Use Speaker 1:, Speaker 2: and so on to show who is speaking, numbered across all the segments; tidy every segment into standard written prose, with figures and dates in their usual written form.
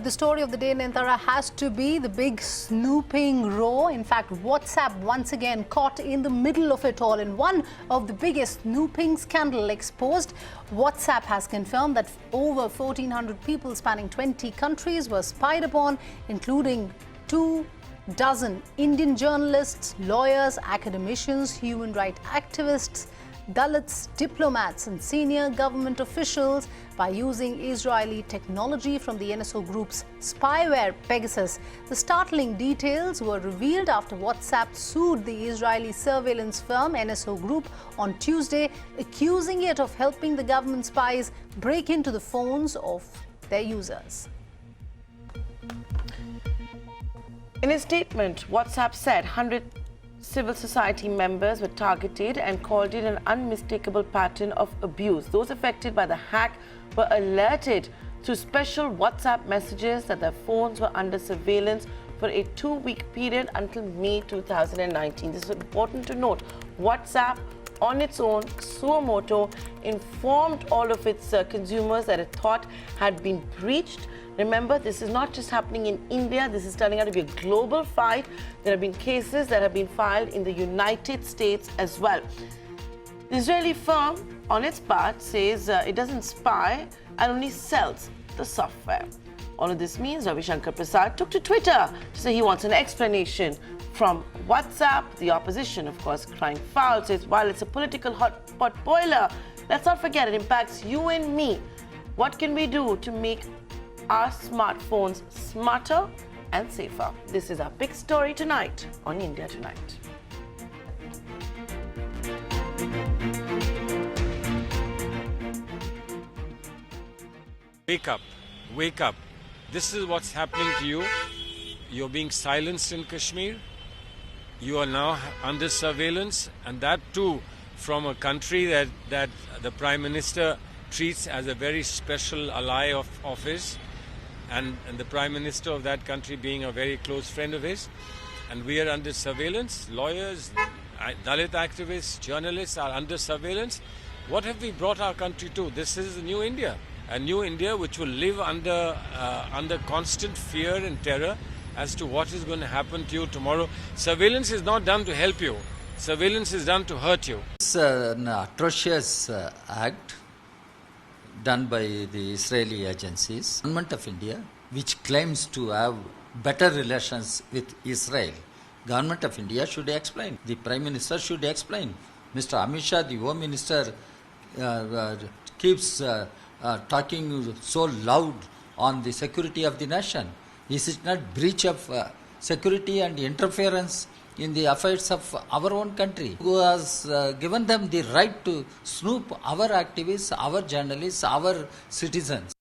Speaker 1: The story of the day, Nentara, has to be the big snooping row. In fact, WhatsApp once again caught in the middle of it all in one of the biggest snooping scandal exposed. WhatsApp has confirmed that over 1,400 people spanning 20 countries were spied upon, including 24 Indian journalists, lawyers, academicians, human rights activists, Dalits, diplomats and senior government officials by using Israeli technology from the NSO group's spyware Pegasus. The startling details were revealed after WhatsApp sued the Israeli surveillance firm NSO Group on Tuesday, accusing it of helping the government spies break into the phones of their users.
Speaker 2: In a statement, WhatsApp said 100 civil society members were targeted and called it an unmistakable pattern of abuse. Those affected by the hack were alerted through special WhatsApp messages that their phones were under surveillance for a 2-week period until May 2019. This is important to note. WhatsApp on its own, suo moto, informed all of its consumers that it thought had been breached. Remember, this is not just happening in India. This is turning out to be a global fight. There have been cases that have been filed in the United States as well. The Israeli firm, on its part, says it doesn't spy and only sells the software. All of this means Ravi Shankar Prasad took to Twitter to say he wants an explanation from WhatsApp. The opposition, of course, crying foul, says while it's a political hot pot boiler, let's not forget it impacts you and me. What can we do to make our smartphones smarter and safer? This is our big story tonight on India Tonight.
Speaker 3: Wake up, wake up. This is what's happening to you. You're being silenced in Kashmir. You are now under surveillance, and that too from a country that the Prime Minister treats as a very special ally of his. And the Prime Minister of that country being a very close friend of his. And we are under surveillance. Lawyers, Dalit activists, journalists are under surveillance. What have we brought our country to? This is a new India. A new India which will live under constant fear and terror as to what is going to happen to you tomorrow. Surveillance is not done to help you. Surveillance is done to hurt you.
Speaker 4: It's an atrocious act done by the Israeli agencies. Government of India, which claims to have better relations with Israel, Government of India should explain. The Prime Minister should explain. Mr. Amit Shah, the Home Minister, keeps talking so loud on the security of the nation. Is it not breach of security and interference in the affairs of our own country, who has given them the right to snoop our activists, our journalists, our citizens?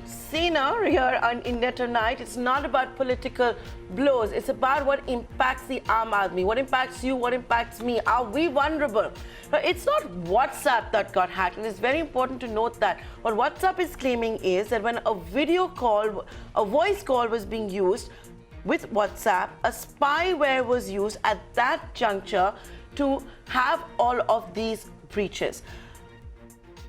Speaker 2: Scener here on India Tonight. It's not about political blows. It's about what impacts the Aam Aadmi, what impacts you, what impacts me. Are we vulnerable? Now, it's not WhatsApp that got hacked, and it's very important to note that. What WhatsApp is claiming is that when a video call, a voice call was being used with WhatsApp, a spyware was used at that juncture to have all of these breaches.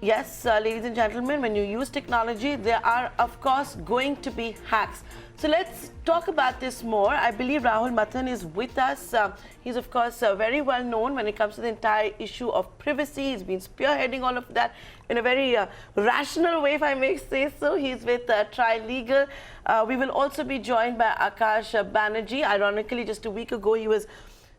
Speaker 2: Yes, ladies and gentlemen, when you use technology, there are, of course, going to be hacks. So let's talk about this more. I believe Rahul Mathan is with us. He's, of course, very well known when it comes to the entire issue of privacy. He's been spearheading all of that in a very rational way, if I may say so. He's with Tri-Legal. We will also be joined by Akash Banerjee. Ironically, just a week ago, he was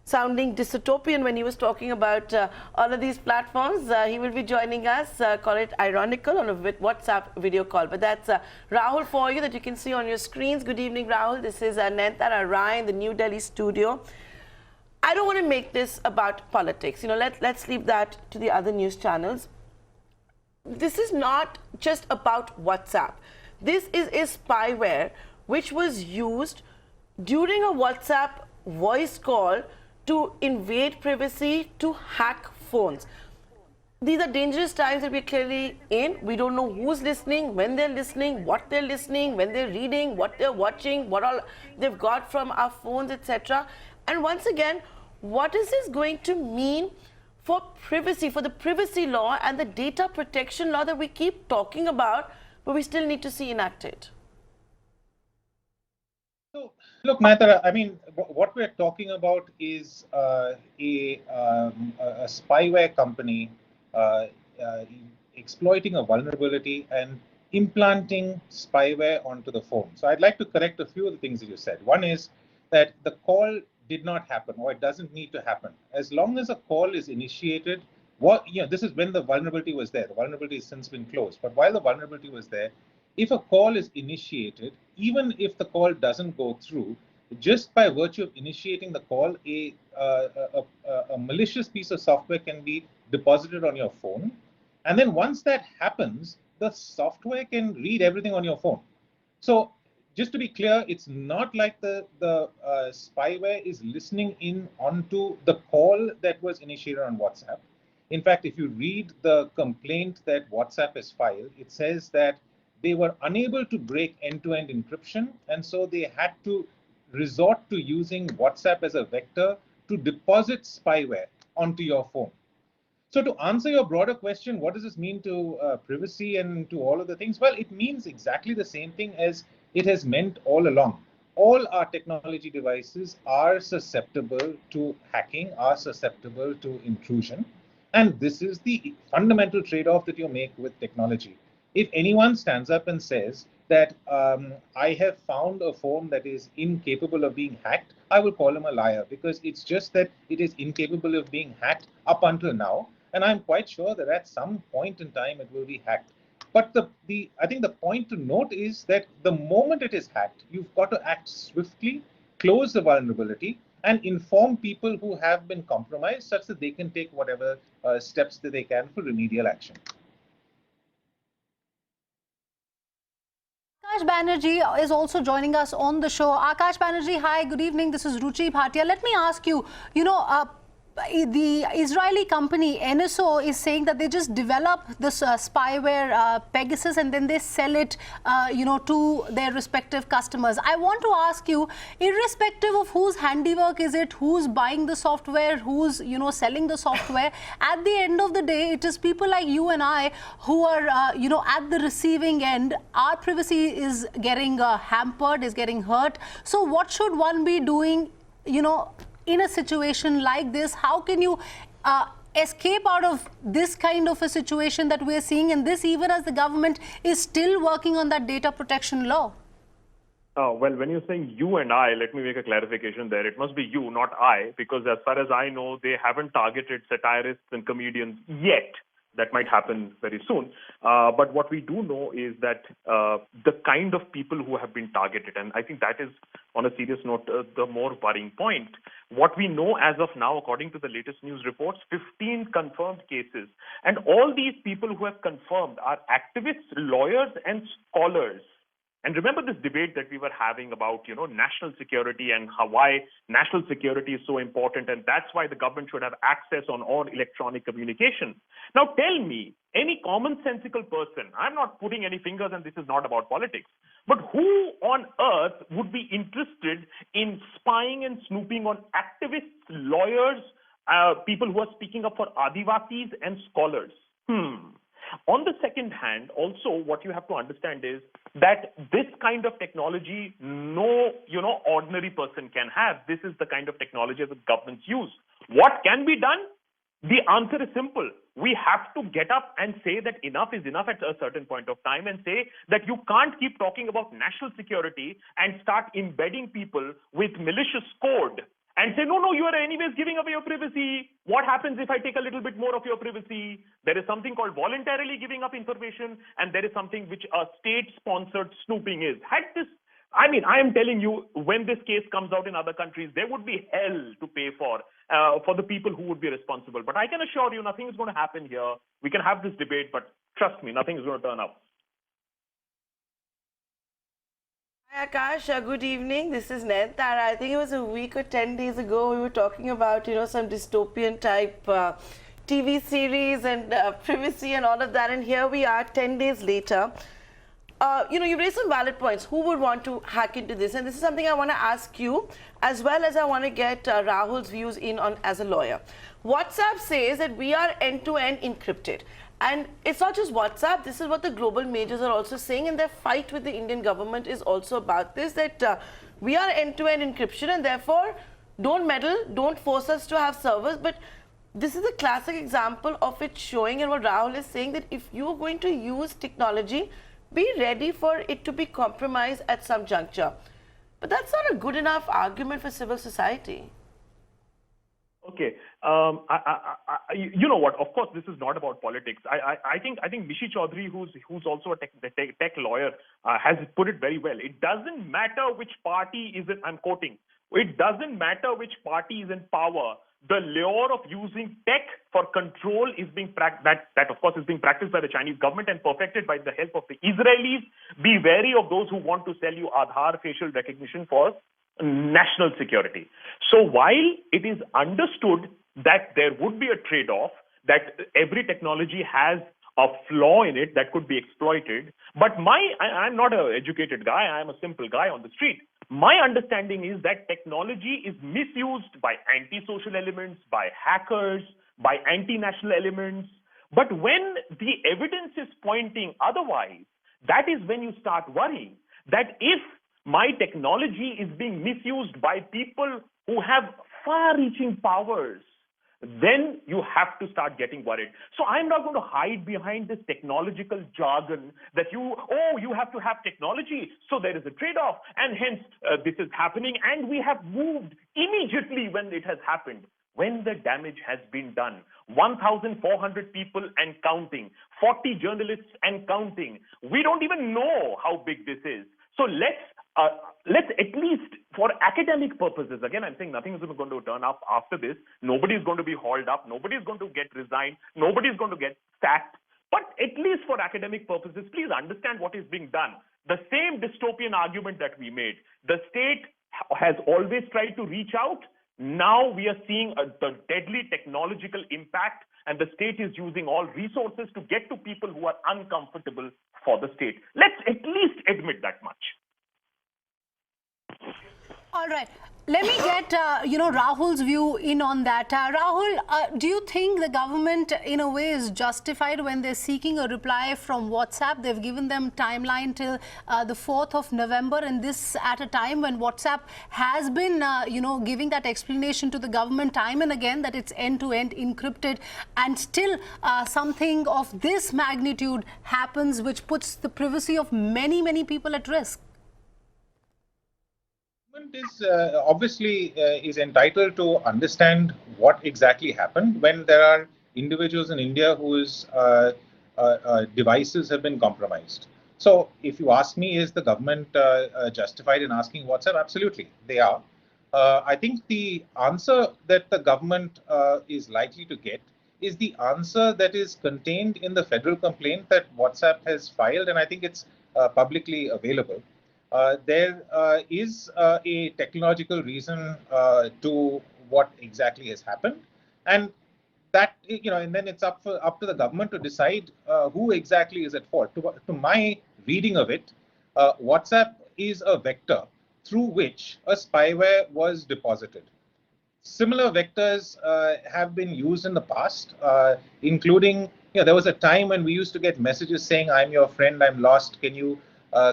Speaker 2: sounding dystopian when he was talking about all of these platforms. He will be joining us, call it ironical, on a WhatsApp video call. But that's Rahul for you that you can see on your screens. Good evening, Rahul. This is Nayantara Rai in the New Delhi studio. I don't want to make this about politics. You know, let's leave that to the other news channels. This is not just about WhatsApp. This is a spyware which was used during a WhatsApp voice call to invade privacy, to hack phones. These are dangerous times that we're clearly in. We don't know who's listening, when they're listening, what they're listening, when they're reading, what they're watching, what all they've got from our phones, etc. And once again, what is this going to mean for privacy, for the privacy law and the data protection law that we keep talking about, but we still need to see enacted?
Speaker 5: So, look, Nayantara, I mean, what we're talking about is a spyware company exploiting a vulnerability and implanting spyware onto the phone. So I'd like to correct a few of the things that you said. One is that the call did not happen, or it doesn't need to happen. As long as a call is initiated, this is when the vulnerability was there. The vulnerability has since been closed. But while the vulnerability was there, if a call is initiated, even if the call doesn't go through, just by virtue of initiating the call, a malicious piece of software can be deposited on your phone. And then once that happens, the software can read everything on your phone. So just to be clear, it's not like the spyware is listening in onto the call that was initiated on WhatsApp. In fact, if you read the complaint that WhatsApp has filed, it says that they were unable to break end-to-end encryption, and so they had to resort to using WhatsApp as a vector to deposit spyware onto your phone. So to answer your broader question, what does this mean to privacy and to all of the things? Well, it means exactly the same thing as it has meant all along. All our technology devices are susceptible to hacking, are susceptible to intrusion. And this is the fundamental trade-off that you make with technology. If anyone stands up and says that I have found a phone that is incapable of being hacked, I will call him a liar, because it's just that it is incapable of being hacked up until now. And I'm quite sure that at some point in time it will be hacked. But I think the point to note is that the moment it is hacked, you've got to act swiftly, close the vulnerability, and inform people who have been compromised such that they can take whatever steps that they can for remedial action.
Speaker 1: Akash Banerjee is also joining us on the show. Akash Banerjee, hi, good evening. This is Ruchi Bhatia. Let me ask you, the Israeli company NSO is saying that they just develop this spyware Pegasus and then they sell it, to their respective customers. I want to ask you, irrespective of whose handiwork is it, who's buying the software, who's selling the software, at the end of the day, it is people like you and I who are at the receiving end. Our privacy is getting hampered, is getting hurt. So what should one be doing, in a situation like this? How can you escape out of this kind of a situation that we're seeing, and this even as the government is still working on that data protection law?
Speaker 6: Well, when you're saying you and I, let me make a clarification there. It must be you, not I, because as far as I know, they haven't targeted satirists and comedians yet. That might happen very soon. But what we do know is that the kind of people who have been targeted, and I think that is, on a serious note, the more worrying point. What we know as of now, according to the latest news reports, 15 confirmed cases. And all these people who have confirmed are activists, lawyers, and scholars. And remember this debate that we were having about, national security and why national security is so important, and that's why the government should have access on all electronic communication. Now tell me, any commonsensical person, I'm not putting any fingers and this is not about politics, but who on earth would be interested in spying and snooping on activists, lawyers, people who are speaking up for Adivasis and scholars? On the second hand, also what you have to understand is that this kind of technology, no, ordinary person can have. This is the kind of technology that governments use. What can be done? The answer is simple. We have to get up and say that enough is enough at a certain point of time, and say that you can't keep talking about national security and start embedding people with malicious code and say, no, you are anyways giving away your privacy. What happens if I take a little bit more of your privacy? There is something called voluntarily giving up information, and there is something which a state-sponsored snooping is. I am telling you, when this case comes out in other countries, there would be hell to pay for the people who would be responsible. But I can assure you, nothing is going to happen here. We can have this debate, but trust me, nothing is going to turn up.
Speaker 2: Hi Akash, good evening. This is Ned. I think it was a week or 10 days ago we were talking about, some dystopian type TV series and privacy and all of that. And here we are 10 days later. You raised some valid points. Who would want to hack into this? And this is something I want to ask you, as well as I want to get Rahul's views in on as a lawyer. WhatsApp says that we are end-to-end encrypted. And it's not just WhatsApp. This is what the global majors are also saying. And their fight with the Indian government is also about this, that we are end-to-end encryption, and therefore don't meddle, don't force us to have servers. But this is a classic example of it showing, and what Rahul is saying, that if you're going to use technology, be ready for it to be compromised at some juncture. But that's not a good enough argument for civil society.
Speaker 6: Okay. You know what? Of course, this is not about politics. I think Mishi Chaudhary, who's also a tech lawyer, has put it very well. It doesn't matter which party is in, I'm quoting, it doesn't matter which party is in power. The lure of using tech for control is being that of course is being practiced by the Chinese government and perfected by the help of the Israelis. Be wary of those who want to sell you Aadhaar facial recognition for national security. So while it is understood that there would be a trade-off, that every technology has a flaw in it that could be exploited, but I'm not an educated guy, I'm a simple guy on the street. My understanding is that technology is misused by anti-social elements, by hackers, by anti-national elements. But when the evidence is pointing otherwise, that is when you start worrying that if my technology is being misused by people who have far-reaching powers, then you have to start getting worried. So I'm not going to hide behind this technological jargon that you have to have technology, so there is a trade-off, and hence this is happening, and we have moved immediately when it has happened. When the damage has been done, 1,400 people and counting, 40 journalists and counting. We don't even know how big this is. So let's at least for academic purposes, again, I'm saying nothing is going to turn up after this. Nobody is going to be hauled up. Nobody is going to get resigned. Nobody is going to get sacked. But at least for academic purposes, please understand what is being done. The same dystopian argument that we made. The state has always tried to reach out. Now we are seeing the deadly technological impact, and the state is using all resources to get to people who are uncomfortable for the state. Let's at least admit that much.
Speaker 1: All right. Let me get, Rahul's view in on that. Rahul, do you think the government, in a way, is justified when they're seeking a reply from WhatsApp? They've given them timeline till the 4th of November, and this at a time when WhatsApp has been, giving that explanation to the government time and again that it's end-to-end encrypted, and still something of this magnitude happens, which puts the privacy of many, many people at risk.
Speaker 5: Is obviously is entitled to understand what exactly happened when there are individuals in India whose devices have been compromised. So if you ask me, is the government justified in asking WhatsApp? Absolutely, they are. I think the answer that the government is likely to get is the answer that is contained in the federal complaint that WhatsApp has filed, and I think it's publicly available. There is a technological reason to what exactly has happened, and that and then it's up to the government to decide who exactly is at fault. To my reading of it, WhatsApp is a vector through which a spyware was deposited. Similar vectors have been used in the past, including there was a time when we used to get messages saying, "I'm your friend, I'm lost. Can you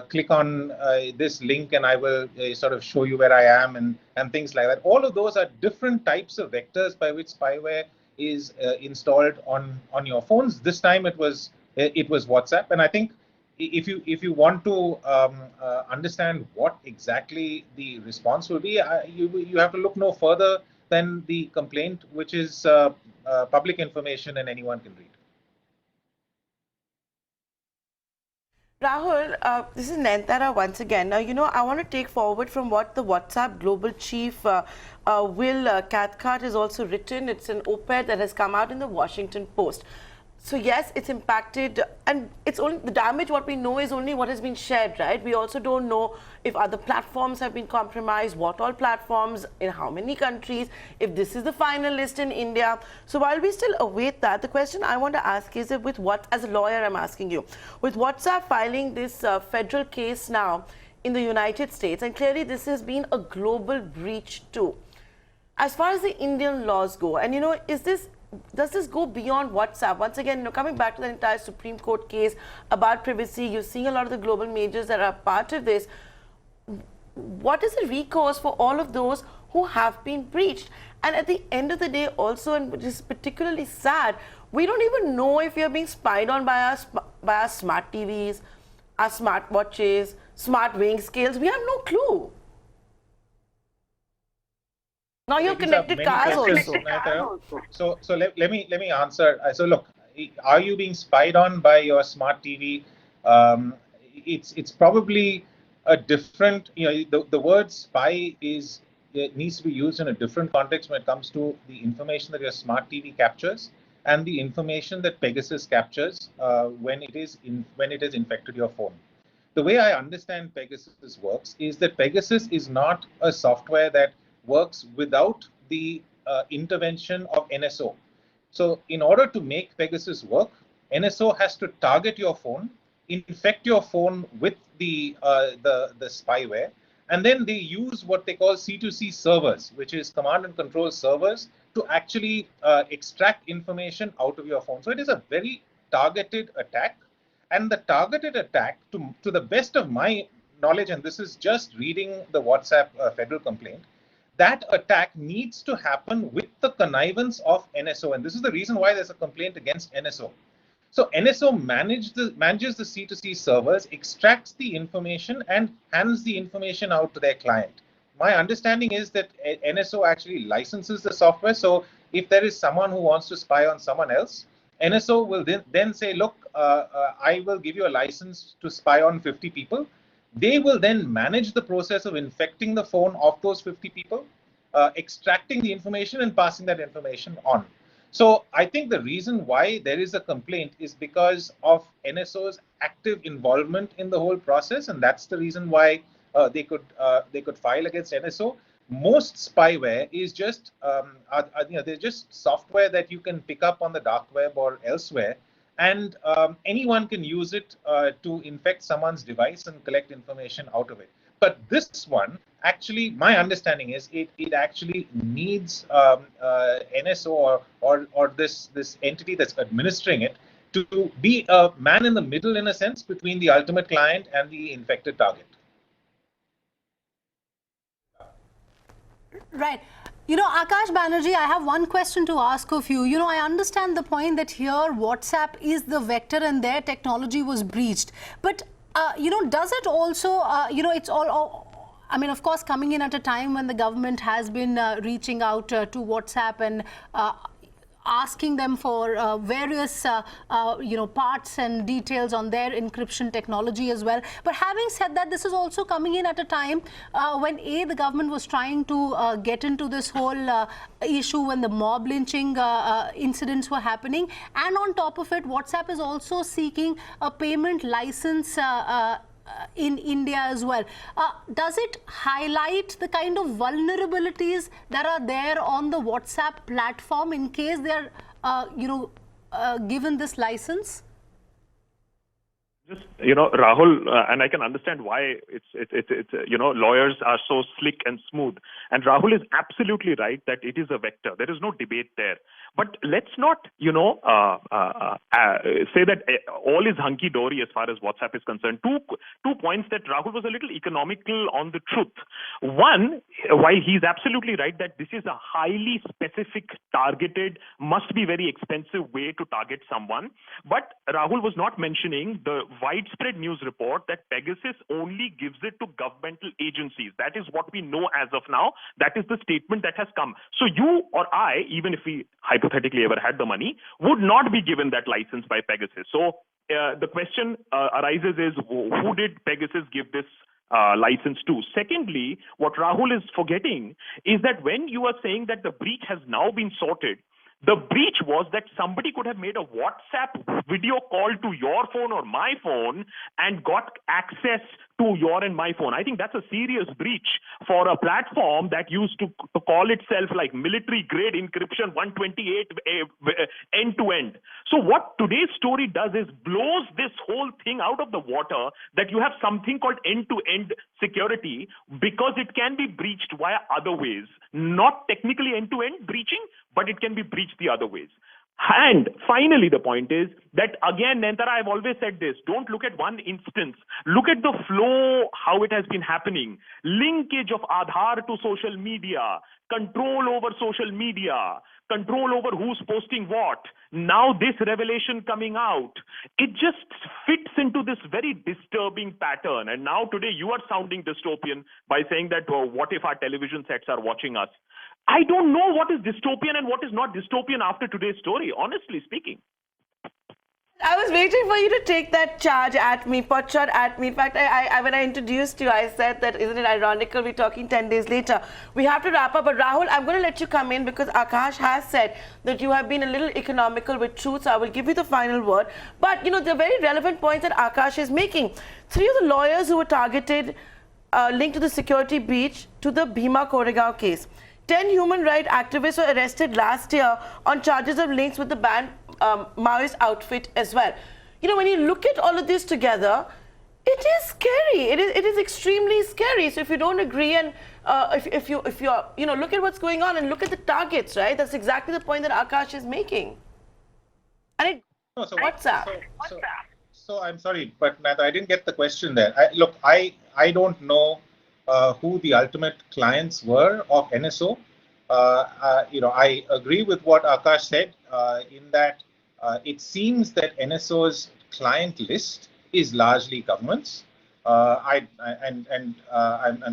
Speaker 5: click on this link and I will sort of show you where I am," and things like that. All of those are different types of vectors by which spyware is installed on your phones. This time it was WhatsApp, and I think if you want to understand what exactly the response will be, you have to look no further than the complaint, which is public information and anyone can read.
Speaker 2: Rahul, this is Nayantara once again. Now, I want to take forward from what the WhatsApp global chief, Will Cathcart, has also written. It's an op-ed that has come out in the Washington Post. So yes, it's impacted, and it's only the damage. What we know is only what has been shared, right? We also don't know if other platforms have been compromised, what all platforms, in how many countries, if this is the final list in India. So while we still await that, the question I want to ask is, with what, as a lawyer, I'm asking you, with WhatsApp filing this federal case now in the United States, and clearly this has been a global breach too. As far as the Indian laws go, and does this go beyond WhatsApp? Once again, coming back to the entire Supreme Court case about privacy, you're seeing a lot of the global majors that are part of this. What is the recourse for all of those who have been breached? And at the end of the day also, and which is particularly sad, we don't even know if we are being spied on by our smart TVs, our smart watches, smart weighing scales. We have no clue. Now you're connected cars also.
Speaker 5: So let me answer. So look, are you being spied on by your smart TV? It's probably a different. The word spy needs to be used in a different context when it comes to the information that your smart TV captures and the information that Pegasus captures when it has infected your phone. The way I understand Pegasus works is that Pegasus is not a software that works without the intervention of NSO. So in order to make Pegasus work, NSO has to target your phone, infect your phone with the spyware, and then they use what they call C2C servers, which is command and control servers, to actually extract information out of your phone. So it is a very targeted attack, and the targeted attack, to the best of my knowledge, and this is just reading the WhatsApp federal complaint, that attack needs to happen with the connivance of NSO. And this is the reason why there's a complaint against NSO. So NSO manages the C2C servers, extracts the information, and hands the information out to their client. My understanding is that NSO actually licenses the software. So if there is someone who wants to spy on someone else, NSO will then say, look, I will give you a license to spy on 50 people. They will then manage the process of infecting the phone of those 50 people, extracting the information and passing that information on. So I think the reason why there is a complaint is because of NSO's active involvement in the whole process, and that's the reason why they could file against NSO. Most spyware is just they're just software that you can pick up on the dark web or elsewhere. And anyone can use it to infect someone's device and collect information out of it. But this one, actually, my understanding is it actually needs NSO or this entity that's administering it to be a man in the middle, in a sense, between the ultimate client and the infected target.
Speaker 1: Right. Akash Banerjee, I have one question to ask of you. I understand the point that here WhatsApp is the vector and their technology was breached. But, does it also, it's all, I mean, of course, coming in at a time when the government has been reaching out to WhatsApp and asking them for various, parts and details on their encryption technology as well. But having said that, this is also coming in at a time when the government was trying to get into this whole issue when the mob lynching incidents were happening. And on top of it, WhatsApp is also seeking a payment license in India as well. Does it highlight the kind of vulnerabilities that are there on the WhatsApp platform in case they are, given this license?
Speaker 6: Just, Rahul, and I can understand why it's lawyers are so slick and smooth. And Rahul is absolutely right that it is a vector. There is no debate there. But let's not, say that all is hunky-dory as far as WhatsApp is concerned. Two points that Rahul was a little economical on the truth. One, while he's absolutely right that this is a highly specific, targeted, must be very expensive way to target someone, but Rahul was not mentioning the widespread news report that Pegasus only gives it to governmental agencies. That is what we know as of now. That is the statement that has come. So you or I, even if we hypothetically ever had the money, would not be given that license by Pegasus. So the question arises is, who did Pegasus give this license to? Secondly, what Rahul is forgetting is that when you are saying that the breach has now been sorted, the breach was that somebody could have made a WhatsApp video call to your phone or my phone and got access to your and my phone. I think that's a serious breach for a platform that used to call itself like military-grade encryption 128 end-to-end. So what today's story does is blows this whole thing out of the water, that you have something called end-to-end security, because it can be breached via other ways. Not technically end-to-end breaching, but it can be breached the other ways. And finally, the point is that, again, Nentara, I've always said this, don't look at one instance. Look at the flow, how it has been happening. Linkage of Aadhaar to social media, control over social media, control over who's posting what. Now this revelation coming out, it just fits into this very disturbing pattern. And now today you are sounding dystopian by saying that, what if our television sets are watching us? I don't know what is dystopian and what is not dystopian after today's story, honestly speaking.
Speaker 2: I was waiting for you to take that charge at me, pot shot at me. In fact, when I introduced you, I said that, isn't it ironical, we're talking 10 days later. We have to wrap up, but Rahul, I'm going to let you come in because Akash has said that you have been a little economical with truth, so I will give you the final word. But, you know, the very relevant point that Akash is making, 3 of the lawyers who were targeted linked to the security breach to the Bhima Koregaon case. 10 human rights activists were arrested last year on charges of links with the banned Maoist outfit as well. You know, when you look at all of this together, it is scary. It is extremely scary. So if you don't agree, and if you're, you know, look at what's going on and look at the targets, right? That's exactly the point that Akash is making. And it,
Speaker 5: No, so
Speaker 2: WhatsApp.
Speaker 5: So I'm sorry, but Nata, I didn't get the question there. Look, I don't know who the ultimate clients were of NSO. You know, I agree with what Akash said in that it seems that NSO's client list is largely governments. I'm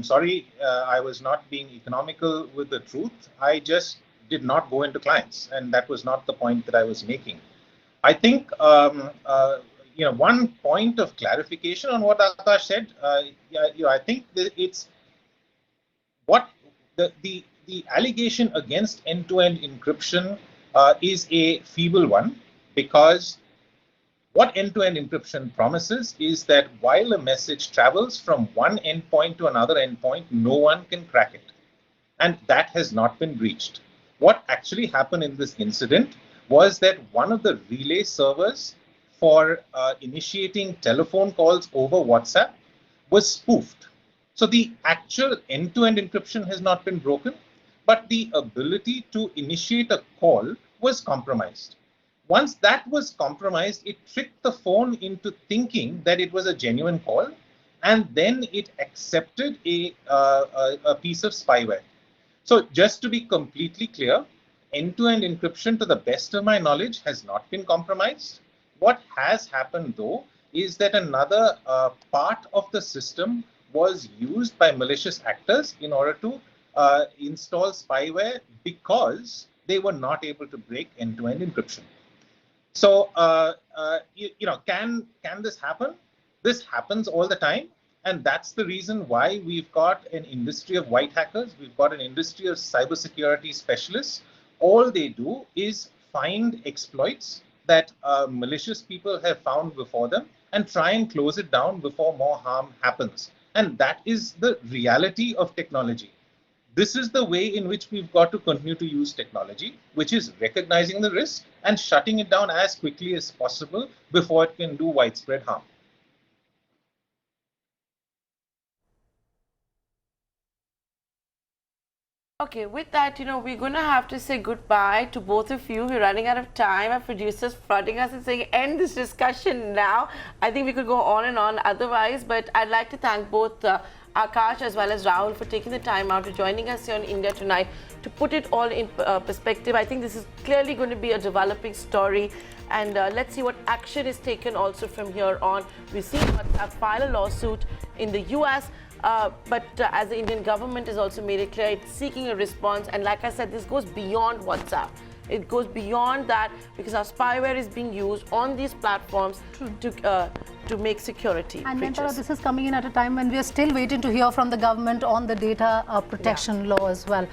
Speaker 5: sorry, I was not being economical with the truth. I just did not go into clients, and that was not the point that I was making. I think you know, one point of clarification on what Akash said. You know, I think that it's what the allegation against end-to-end encryption is a feeble one, because what end-to-end encryption promises is that while a message travels from one endpoint to another endpoint, no one can crack it. And that has not been breached. What actually happened in this incident was that one of the relay servers for initiating telephone calls over WhatsApp was spoofed. So the actual end-to-end encryption has not been broken, but the ability to initiate a call was compromised. Once that was compromised, it tricked the phone into thinking that it was a genuine call, and then it accepted a piece of spyware. So just to be completely clear, end-to-end encryption, to the best of my knowledge, has not been compromised. What has happened, though, is that another part of the system was used by malicious actors in order to install spyware because they were not able to break end-to-end encryption. So, you know, can this happen? This happens all the time. And that's the reason why we've got an industry of white hackers. We've got an industry of cybersecurity specialists. All they do is find exploits that malicious people have found before them and try and close it down before more harm happens. And that is the reality of technology. This is the way in which we've got to continue to use technology, which is recognizing the risk and shutting it down as quickly as possible before it can do widespread harm.
Speaker 2: Okay, with that, we're going to have to say goodbye to both of you. We're running out of time. Our producer's flooding us and saying, end this discussion now. I think we could go on and on otherwise, but I'd like to thank both Akash as well as Rahul for taking the time out to joining us here on India Tonight to put it all in perspective. I think this is clearly going to be a developing story, and let's see what action is taken also from here on. We've seen WhatsApp file a lawsuit in the US. But as the Indian government has also made it clear, it's seeking a response. And like I said, this goes beyond WhatsApp. It goes beyond that because our spyware is being used on these platforms to make security
Speaker 1: And
Speaker 2: breaches.
Speaker 1: Mentara, this is coming in at a time when we are still waiting to hear from the government on the data protection law as well.